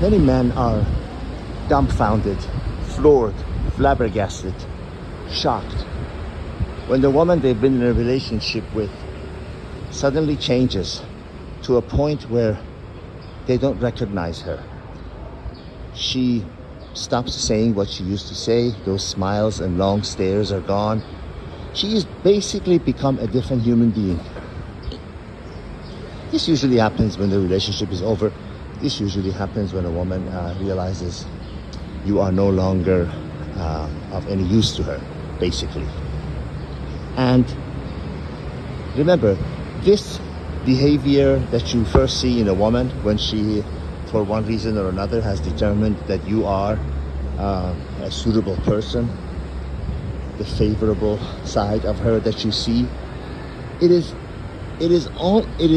Many men are dumbfounded, floored, flabbergasted, shocked when the woman they've been in a relationship with suddenly changes to a point where they don't recognize her. She stops saying what she used to say. Those smiles and long stares are gone. She has basically become a different human being. This usually happens when the relationship is over. This usually happens when a woman realizes you are no longer of any use to her, basically. And remember, this behavior that you first see in a woman when she, for one reason or another, has determined that you are a suitable person, the favorable side of her that you see, it is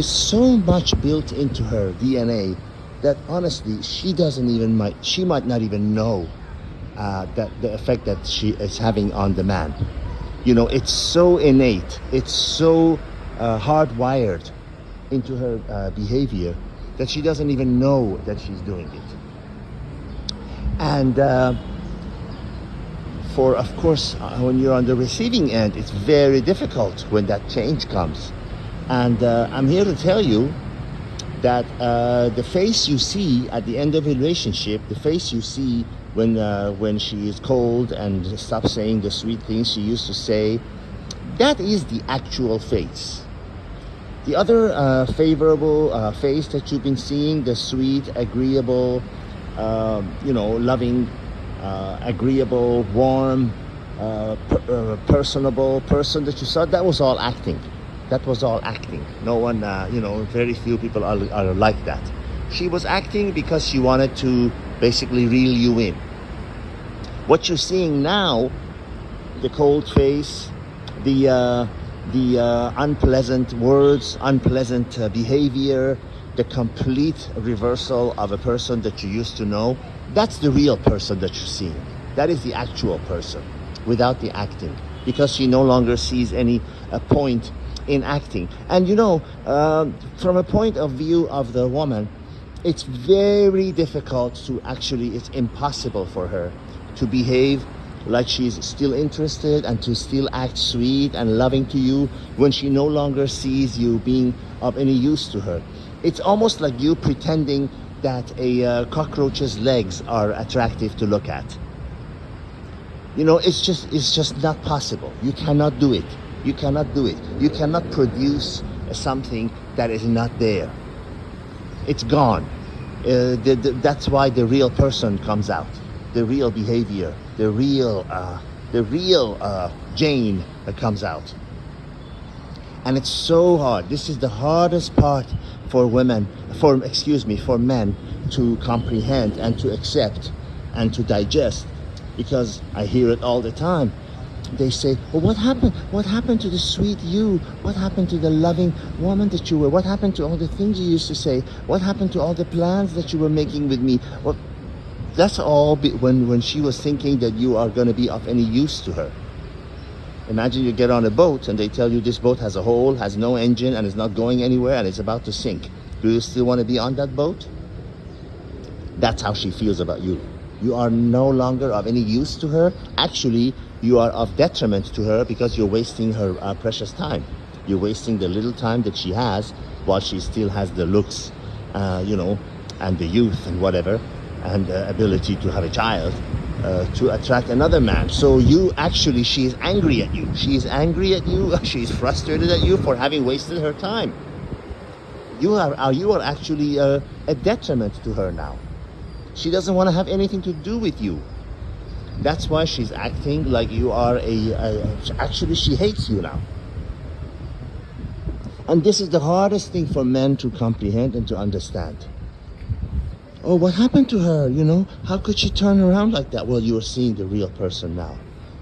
so much built into her DNA that honestly she might not even know that the effect that she is having on the man. You know, it's so innate, it's so hardwired into her behavior that she doesn't even know that she's doing it. And of course, when you're on the receiving end, it's very difficult when that change comes. And I'm here to tell you that the face you see at the end of a relationship, the face you see when she is cold and stops saying the sweet things she used to say, that is the actual face. The other favorable face that you've been seeing, the sweet, agreeable, loving, agreeable, warm, personable person that you saw, that was all acting. That was all acting. No one, very few people are like that. She was acting because she wanted to basically reel you in. What you're seeing now, the cold face, the unpleasant words, unpleasant behavior, the complete reversal of a person that you used to know, that's the real person that you're seeing. That is the actual person without the acting, because she no longer sees any point in acting. And from a point of view of the woman, it's very difficult to it's impossible for her to behave like she's still interested and to still act sweet and loving to you when she no longer sees you being of any use to her. It's almost like you pretending that a cockroach's legs are attractive to look at. It's just not possible. You cannot do it. You cannot do it. You cannot produce something that is not there. It's gone. That's why the real person comes out. The real behavior, the real Jane that comes out. And it's so hard. This is the hardest part for men to comprehend and to accept and to digest, because I hear it all the time. They say, well, what happened? What happened to the sweet you? What happened to the loving woman that you were? What happened to all the things you used to say? What happened to all the plans that you were making with me? Well, that's all when she was thinking that you are going to be of any use to her. Imagine you get on a boat and they tell you this boat has a hole, has no engine, and is not going anywhere, and it's about to sink. Do you still want to be on that boat? That's how she feels about you. You are no longer of any use to her. Actually, you are of detriment to her because you're wasting her precious time. You're wasting the little time that she has while she still has the looks, and the youth and whatever, and the ability to have a child, to attract another man. So she is angry at you. She is angry at you. She's frustrated at you for having wasted her time. You are actually a detriment to her now. She doesn't want to have anything to do with you. That's why she's acting like you are actually she hates you now. And this is the hardest thing for men to comprehend and to understand. Oh, what happened to her? How could she turn around like that? Well, you're seeing the real person now.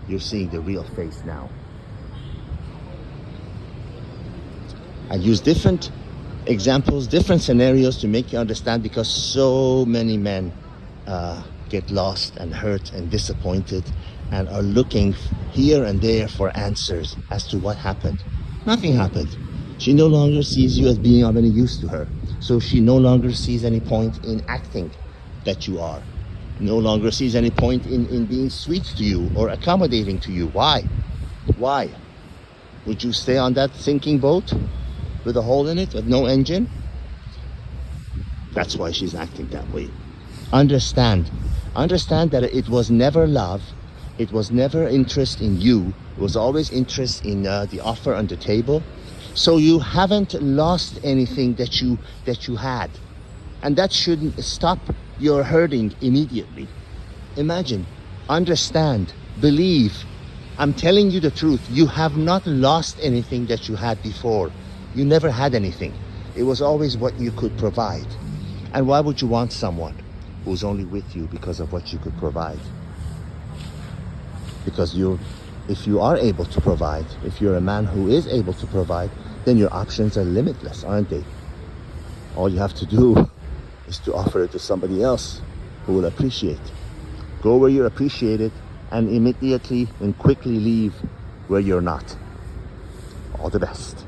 You're seeing the real face now. I use different examples, different scenarios to make you understand, because so many men get lost and hurt and disappointed and are looking here and there for answers as to what happened. Nothing happened. She no longer sees you as being of any use to her. So she no longer sees any point in acting that you are. No longer sees any point in being sweet to you or accommodating to you. Why? Why? Would you stay on that sinking boat with a hole in it, with no engine? That's why she's acting that way. Understand that it was never love. It was never interest in you. It was always interest in the offer on the table. So you haven't lost anything that you had. And that shouldn't stop your hurting immediately. Imagine, understand, believe. I'm telling you the truth. You have not lost anything that you had before. You never had anything. It was always what you could provide. And why would you want someone who's only with you because of what you could provide? Because if you are able to provide, if you're a man who is able to provide, then your options are limitless, aren't they? All you have to do is to offer it to somebody else who will appreciate. Go where you're appreciated and immediately and quickly leave where you're not. All the best.